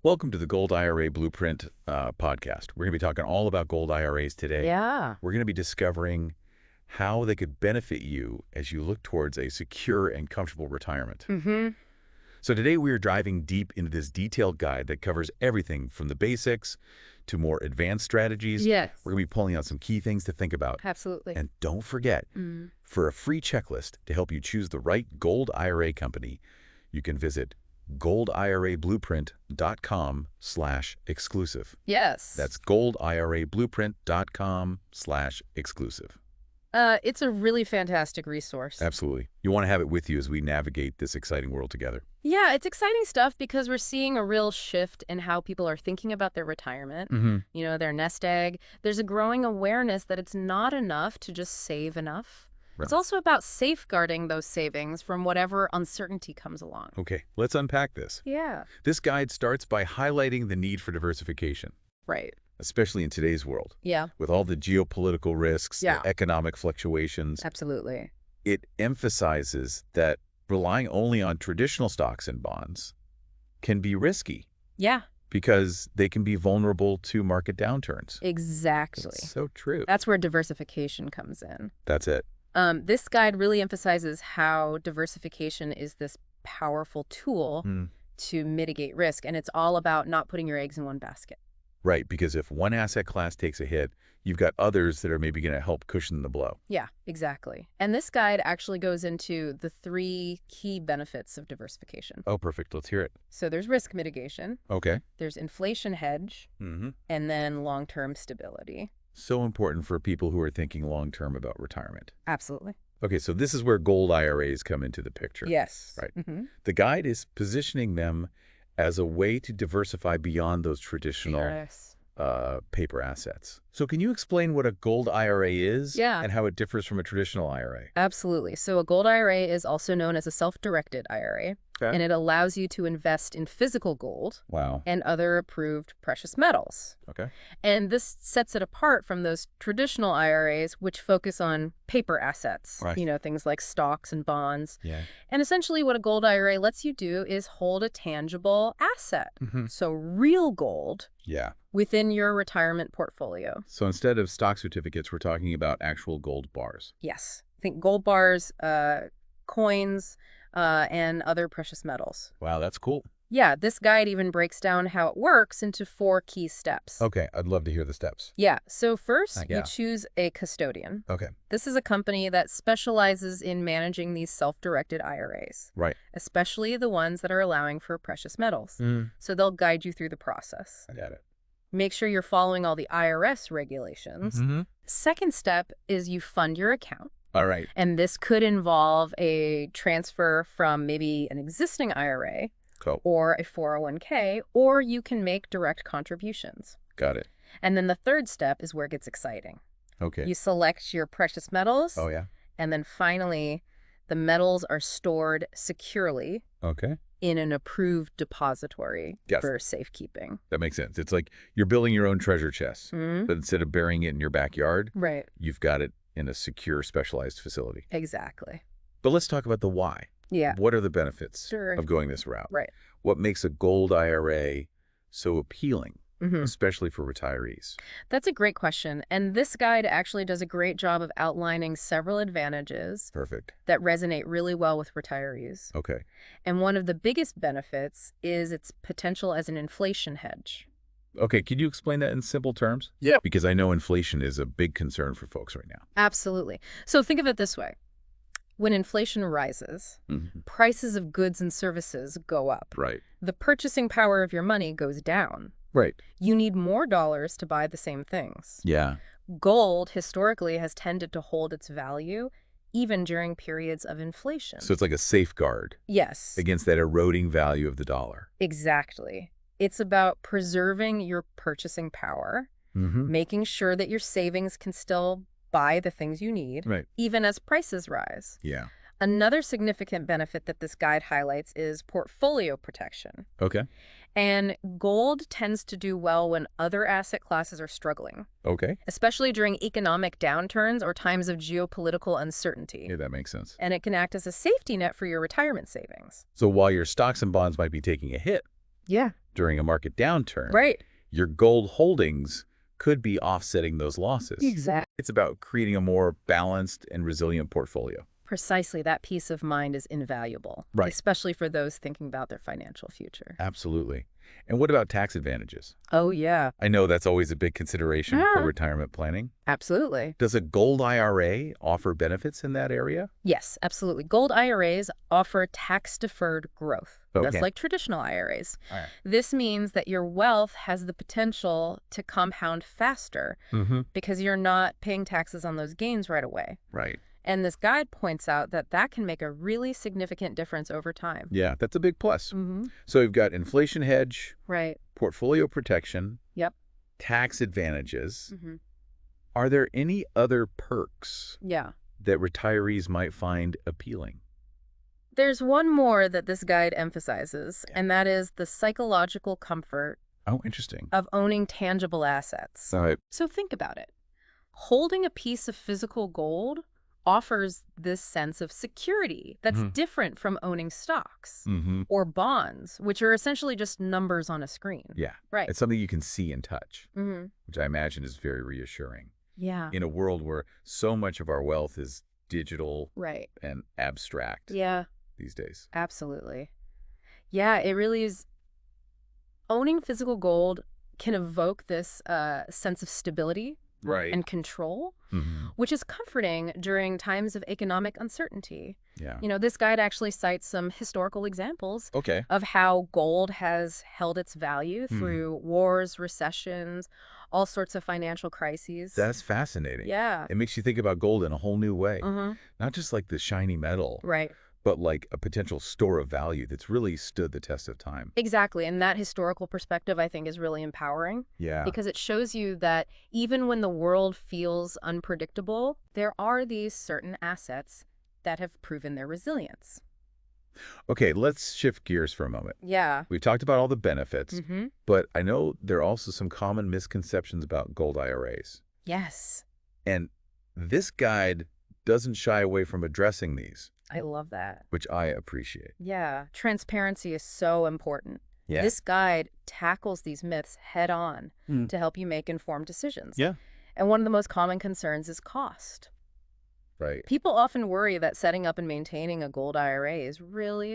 Welcome to the Gold IRA Blueprint podcast. We're going to be talking all about gold IRAs today. Yeah. We're going to be discovering how they could benefit you as you look towards a secure and comfortable retirement. So today we are diving deep into this detailed guide that covers everything from the basics to more advanced strategies. Yes. We're going to be pulling out some key things to think about. Absolutely. And don't forget, for a free checklist to help you choose the right gold IRA company, you can visit goldirablueprint.com/exclusive. Yes. That's goldirablueprint.com/exclusive. It's a really fantastic resource. Absolutely. You want to have it with you as we navigate this exciting world together. Yeah, it's exciting stuff because we're seeing a real shift in how people are thinking about their retirement, their nest egg. There's a growing awareness that it's not enough to just save enough. Right. It's also about safeguarding those savings from whatever uncertainty comes along. Okay, let's unpack this. Yeah. This guide starts by highlighting the need for diversification, Right. especially in today's world. Yeah. With all the geopolitical risks, Yeah. the economic fluctuations, Absolutely. it emphasizes that relying only on traditional stocks and bonds can be risky Yeah. because they can be vulnerable to market downturns. Exactly. It's so true. That's where diversification comes in. That's it. This guide really emphasizes how diversification is this powerful tool to mitigate risk, and it's all about not putting your eggs in one basket. Right, because if one asset class takes a hit, you've got others that are maybe going to help cushion the blow. Yeah, exactly. And this guide actually goes into the 3 key benefits of diversification. Oh, perfect. Let's hear it. So there's risk mitigation, Okay. there's inflation hedge, and then long-term stability. So important for people who are thinking long-term about retirement. Absolutely. Okay, so this is where gold IRAs come into the picture. Yes. Right. The guide is positioning them as a way to diversify beyond those traditional Yes. paper assets. So can you explain what a gold IRA is Yeah. and how it differs from a traditional IRA? Absolutely. So a gold IRA is also known as a self-directed IRA, and it allows you to invest in physical gold Wow. and other approved precious metals. Okay. And this sets it apart from those traditional IRAs, which focus on paper assets, Right. things like stocks and bonds. Yeah. And essentially what a gold IRA lets you do is hold a tangible asset, so real gold, Yeah. within your retirement portfolio. So instead of stock certificates, we're talking about actual gold bars. Yes. Think gold bars, coins, and other precious metals. Wow, that's cool. Yeah, this guide even breaks down how it works into 4 key steps. Okay, I'd love to hear the steps. Yeah, so first Yeah. you choose a custodian. Okay. This is a company that specializes in managing these self-directed IRAs, Right. especially the ones that are allowing for precious metals. So they'll guide you through the process. I got it. Make sure you're following all the IRS regulations. Second step is you fund your account. All right. And this could involve a transfer from maybe an existing IRA Cool. or a 401k, or you can make direct contributions. Got it. And then the third step is where it gets exciting. Okay. You select your precious metals, Oh, yeah. and then finally, the metals are stored securely Okay. in an approved depository Yes. for safekeeping. That makes sense. It's like you're building your own treasure chest, Mhm. but instead of burying it in your backyard, Right, you've got it in a secure, specialized facility. exactly. But let's talk about the why. Yeah, What are the benefits Sure. of going this route? right. What makes a gold IRA so appealing, Mhm. especially for retirees? That's a great question. And this guide actually does a great job of outlining several advantages Perfect. that resonate really well with retirees. Okay. And one of the biggest benefits is its potential as an inflation hedge. Okay, can you explain that in simple terms? Yeah. Because I know inflation is a big concern for folks right now. Absolutely. So think of it this way. When inflation rises, prices of goods and services go up. Right. The purchasing power of your money goes down. Right. You need more dollars to buy the same things. Yeah. Gold historically has tended to hold its value even during periods of inflation. So it's like a safeguard Yes, against that eroding value of the dollar. exactly. It's about preserving your purchasing power, making sure that your savings can still buy the things you need, Right. even as prices rise. Yeah. Another significant benefit that this guide highlights is portfolio protection. Okay. And gold tends to do well when other asset classes are struggling, Okay. especially during economic downturns or times of geopolitical uncertainty. Yeah, that makes sense. And it can act as a safety net for your retirement savings. So while your stocks and bonds might be taking a hit, Yeah. during a market downturn, Right. your gold holdings could be offsetting those losses. Exactly. It's about creating a more balanced and resilient portfolio. Precisely. That peace of mind is invaluable, Right. especially for those thinking about their financial future. Absolutely. And what about tax advantages? Oh, yeah. I know that's always a big consideration for Ah. retirement planning. Absolutely. Does a gold IRA offer benefits in that area? Yes, absolutely. Gold IRAs offer tax-deferred growth, just Okay. like traditional IRAs. All right. This means that your wealth has the potential to compound faster Mm-hmm. because you're not paying taxes on those gains right away. Right. And this guide points out that that can make a really significant difference over time. Yeah, that's a big plus. Mm-hmm. So you've got inflation hedge, Right. portfolio protection, Yep. tax advantages. Mm-hmm. Are there any other perks Yeah. that retirees might find appealing? There's one more that this guide emphasizes, Yeah. and that is the psychological comfort Oh, interesting. of owning tangible assets. All right. So think about it. Holding a piece of physical gold offers this sense of security that's different from owning stocks Mm-hmm. or bonds, which are essentially just numbers on a screen. Yeah. Right. It's something you can see and touch, Mm-hmm. which I imagine is very reassuring. Yeah. In a world where so much of our wealth is digital Right. and abstract Yeah, these days. absolutely. Yeah, it really is. Owning physical gold can evoke this sense of stability Right. and control, Mm-hmm. which is comforting during times of economic uncertainty. Yeah. You know, this guide actually cites some historical examples Okay. of how gold has held its value through wars, recessions, all sorts of financial crises. That's fascinating. Yeah. It makes you think about gold in a whole new way. Mm-hmm. Not just like the shiny metal, Right. but like a potential store of value that's really stood the test of time. Exactly. And that historical perspective, I think, is really empowering Yeah. because it shows you that even when the world feels unpredictable, there are these certain assets that have proven their resilience. Okay, let's shift gears for a moment. Yeah. We've talked about all the benefits, Mm-hmm. but I know there are also some common misconceptions about gold IRAs. Yes. And this guide doesn't shy away from addressing these, I love that. which I appreciate. Yeah. Transparency is so important. Yeah. This guide tackles these myths head on Mm. to help you make informed decisions. Yeah. And one of the most common concerns is cost. Right. People often worry that setting up and maintaining a gold IRA is really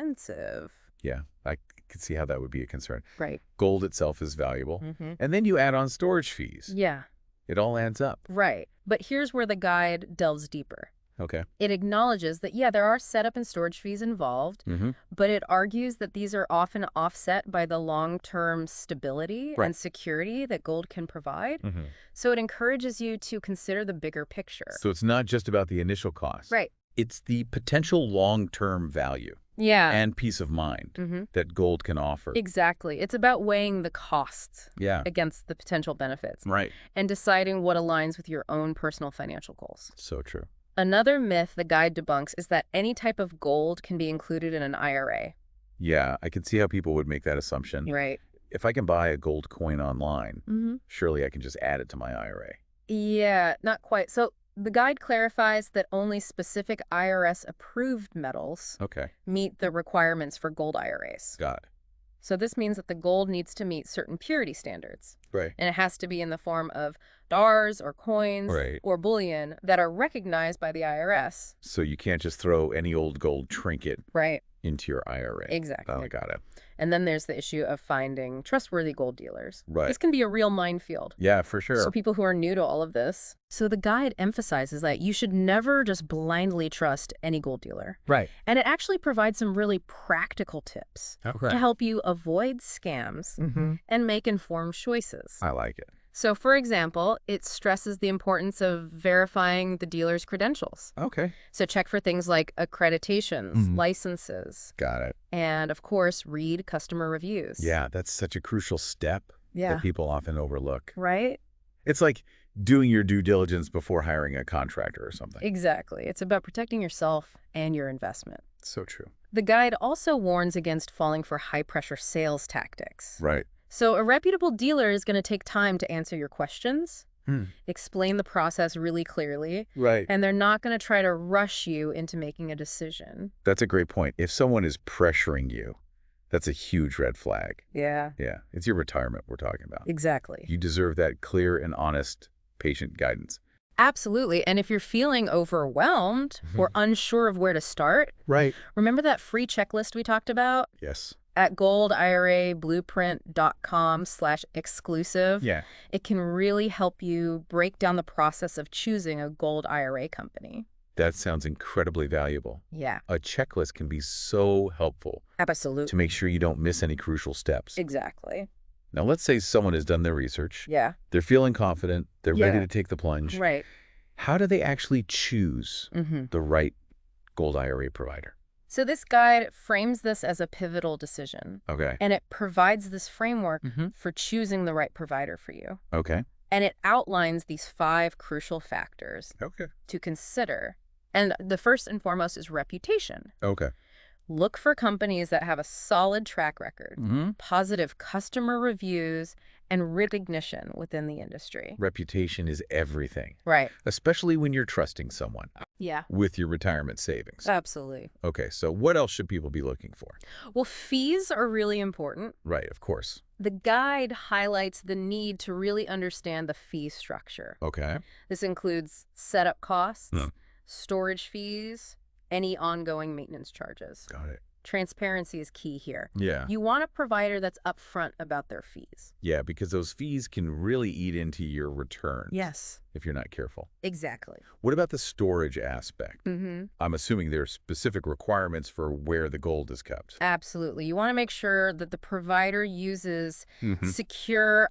expensive. Yeah, I could see how that would be a concern. Right. Gold itself is valuable. Mm-hmm. And then you add on storage fees. Yeah. It all adds up. Right. But here's where the guide delves deeper. Okay. It acknowledges that, yeah, there are setup and storage fees involved, Mm-hmm. but it argues that these are often offset by the long-term stability Right. and security that gold can provide. Mm-hmm. So it encourages you to consider the bigger picture. So it's not just about the initial cost. Right. It's the potential long-term value Yeah. and peace of mind Mm-hmm. that gold can offer. Exactly. It's about weighing the costs Yeah. against the potential benefits Right. and deciding what aligns with your own personal financial goals. So true. Another myth the guide debunks is that any type of gold can be included in an IRA. Yeah, I can see how people would make that assumption. Right. If I can buy a gold coin online, Mm-hmm. surely I can just add it to my IRA. Yeah, not quite. So the guide clarifies that only specific IRS-approved metals Okay. meet the requirements for gold IRAs. Got it. So this means that the gold needs to meet certain purity standards, Right. and it has to be in the form of dollars or coins Right. or bullion that are recognized by the IRS. So you can't just throw any old gold trinket Right. into your IRA. Exactly. Oh, I got it. And then there's the issue of finding trustworthy gold dealers. Right. This can be a real minefield. Yeah, for sure. So people who are new to all of this. So the guide emphasizes that you should never just blindly trust any gold dealer. Right. And it actually provides some really practical tips Okay. to help you avoid scams Mm-hmm. and make informed choices. I like it. So for example, it stresses the importance of verifying the dealer's credentials. Okay. So check for things like accreditations, Mhm. licenses, Got it. and of course, read customer reviews. Yeah, that's such a crucial step Yeah. that people often overlook. Right? It's like doing your due diligence before hiring a contractor or something. Exactly. It's about protecting yourself and your investment. So true. The guide also warns against falling for high-pressure sales tactics. Right. So a reputable dealer is going to take time to answer your questions, explain the process really clearly, Right. and they're not going to try to rush you into making a decision. That's a great point. If someone is pressuring you, That's a huge red flag. Yeah, Yeah, it's your retirement we're talking about. exactly. You deserve that clear and honest patient guidance. Absolutely. And if you're feeling overwhelmed or unsure of where to start, Right. remember that free checklist we talked about Yes. at goldirablueprint.com/exclusive? Yeah. It can really help you break down the process of choosing a Gold IRA company. That sounds incredibly valuable. Yeah, A checklist can be so helpful to absolutely. make sure you don't miss any crucial steps. Exactly. Now, let's say someone has done their research. Yeah. They're feeling confident. They're ready Yeah. to take the plunge. Right. How do they actually choose Mm-hmm. the right Gold IRA provider? So this guide frames this as a pivotal decision, Okay. and it provides this framework Mm-hmm. for choosing the right provider for you. Okay. And it outlines these 5 crucial factors Okay. to consider. And the first and foremost is reputation. Okay. Look for companies that have a solid track record, Mm-hmm. positive customer reviews, and recognition within the industry. Reputation is everything, Right. especially when you're trusting someone Yeah. with your retirement savings. Absolutely. Okay, so what else should people be looking for? Well, fees are really important. Right, of course. The guide highlights the need to really understand the fee structure. Okay. This includes setup costs, Hmm. storage fees, any ongoing maintenance charges. Got it. Transparency is key here. Yeah. You want a provider that's upfront about their fees. Yeah, because those fees can really eat into your returns. Yes, If you're not careful. exactly. What about the storage aspect? Mm-hmm. I'm assuming there are specific requirements for where the gold is kept. Absolutely. You want to make sure that the provider uses Mm-hmm. secure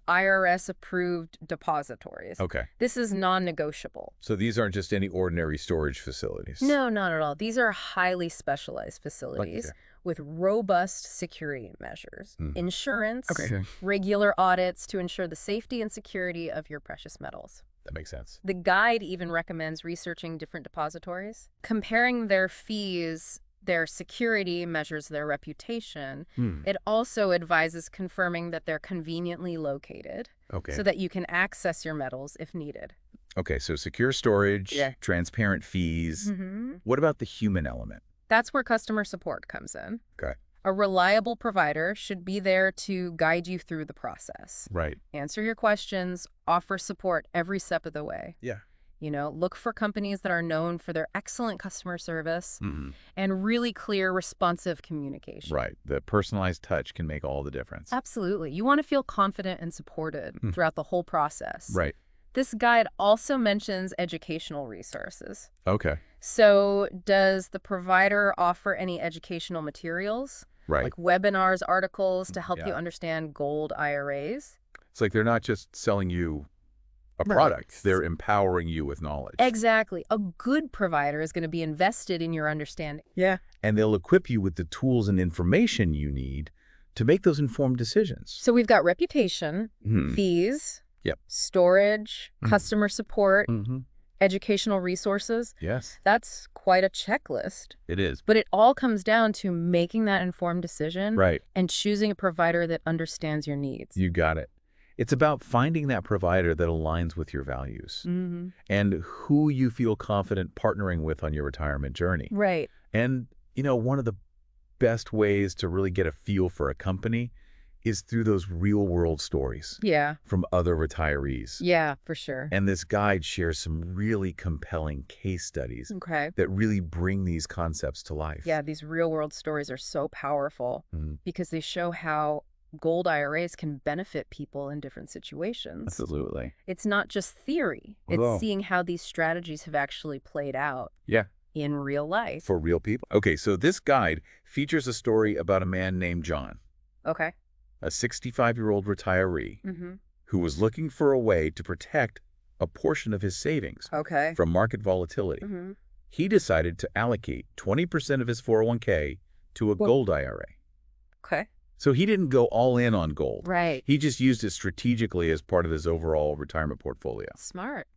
IRS-approved depositories. Okay. This is non-negotiable. So these aren't just any ordinary storage facilities. No, not at all. These are highly specialized facilities with robust security measures, insurance, Okay. regular audits to ensure the safety and security of your precious metals. That makes sense. The guide even recommends researching different depositories, comparing their fees, their security measures their reputation. It also advises confirming that they're conveniently located Okay. so that you can access your metals if needed. Okay, so secure storage, Yeah. transparent fees. Mm-hmm. What about the human element? That's where customer support comes in. Okay. A reliable provider should be there to guide you through the process, Right. answer your questions, offer support every step of the way. Yeah. Look for companies that are known for their excellent customer service Mm-hmm. and really clear, responsive communication. Right. The personalized touch can make all the difference. Absolutely. You want to feel confident and supported throughout the whole process. Right. This guide also mentions educational resources. Okay. So does the provider offer any educational materials? Right. Like webinars, articles to help you Yeah. understand gold IRAs? It's like they're not just selling you a Right. product. They're empowering you with knowledge. Exactly. A good provider is going to be invested in your understanding. Yeah. And they'll equip you with the tools and information you need to make those informed decisions. So we've got reputation, Hmm. fees, Yep. storage, customer support, Mm-hmm. educational resources. Yes, That's quite a checklist. it is. But it all comes down to making that informed decision Right. and choosing a provider that understands your needs. You got it. It's about finding that provider that aligns with your values Mm-hmm. and who you feel confident partnering with on your retirement journey. Right. And, one of the best ways to really get a feel for a company is through those real-world stories Yeah. from other retirees. Yeah, for sure. And this guide shares some really compelling case studies Okay. that really bring these concepts to life. Yeah, these real world stories are so powerful Mhm. because they show how gold IRAs can benefit people in different situations. Absolutely. It's not just theory. It's Whoa. seeing how these strategies have actually played out Yeah. in real life. For real people. Okay, so this guide features a story about a man named John, Okay. a 65-year-old retiree Mm-hmm. who was looking for a way to protect a portion of his savings Okay. from market volatility. Mm-hmm. He decided to allocate 20% of his 401k to a gold IRA. Okay. So he didn't go all in on gold. Right. He just used it strategically as part of his overall retirement portfolio. Smart.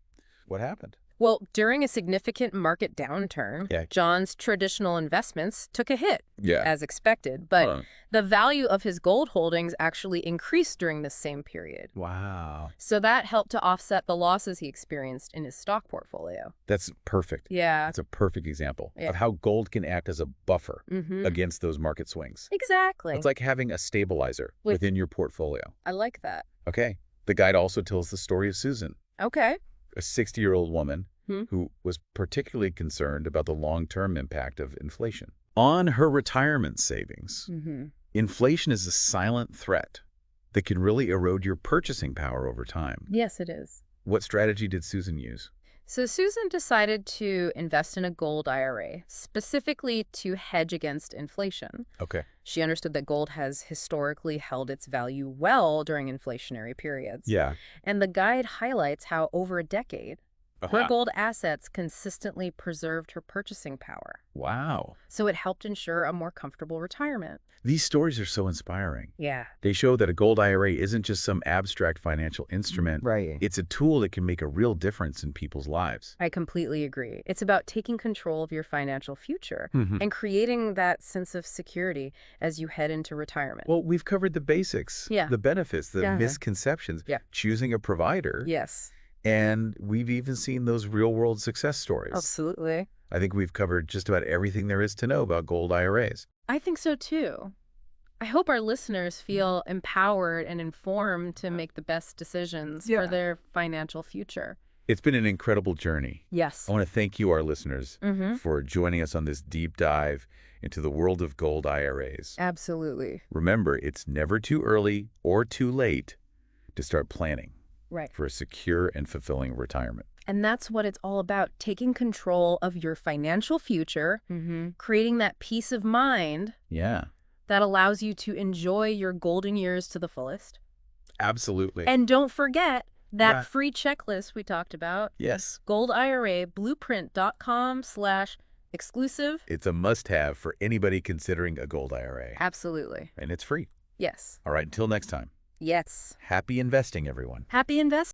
What happened? Well, during a significant market downturn, Yeah. John's traditional investments took a hit, Yeah. as expected, but the value of his gold holdings actually increased during this same period. Wow. So that helped to offset the losses he experienced in his stock portfolio. That's perfect. Yeah. That's a perfect example Yeah. of how gold can act as a buffer Mm-hmm. against those market swings. Exactly. It's like having a stabilizer within your portfolio. I like that. Okay. The guide also tells the story of Susan, Okay. a 60-year-old woman Hmm. who was particularly concerned about the long-term impact of inflation on her retirement savings. Mm-hmm. Inflation is a silent threat that can really erode your purchasing power over time. Yes, it is. What strategy did Susan use? So Susan decided to invest in a gold IRA, specifically to hedge against inflation. Okay. She understood that gold has historically held its value well during inflationary periods. Yeah. And the guide highlights how over a decade, her gold assets consistently preserved her purchasing power. Wow. So it helped ensure a more comfortable retirement. These stories are so inspiring. Yeah. They show that a gold IRA isn't just some abstract financial instrument. Right. It's a tool that can make a real difference in people's lives. I completely agree. It's about taking control of your financial future Mhm. and creating that sense of security as you head into retirement. Well, we've covered the basics, Yeah. the benefits, the Yeah. misconceptions, Yeah. choosing a provider, Yes, and we've even seen those real-world success stories. absolutely. I think we've covered just about everything there is to know about gold IRAs. I think so too. I hope our listeners feel empowered and informed to make the best decisions Yeah. for their financial future. It's been an incredible journey. Yes. I want to thank you, our listeners, Mm-hmm. for joining us on this deep dive into the world of gold IRAs. Absolutely. Remember, it's never too early or too late to start planning Right. for a secure and fulfilling retirement. And that's what it's all about, taking control of your financial future, creating that peace of mind Yeah, that allows you to enjoy your golden years to the fullest. absolutely. And don't forget that Yeah. free checklist we talked about, Yes, goldirablueprint.com/exclusive. it's a must-have for anybody considering a gold IRA. Absolutely. And it's free. Yes. All right, until next time. Yes. Happy investing, everyone. Happy investing.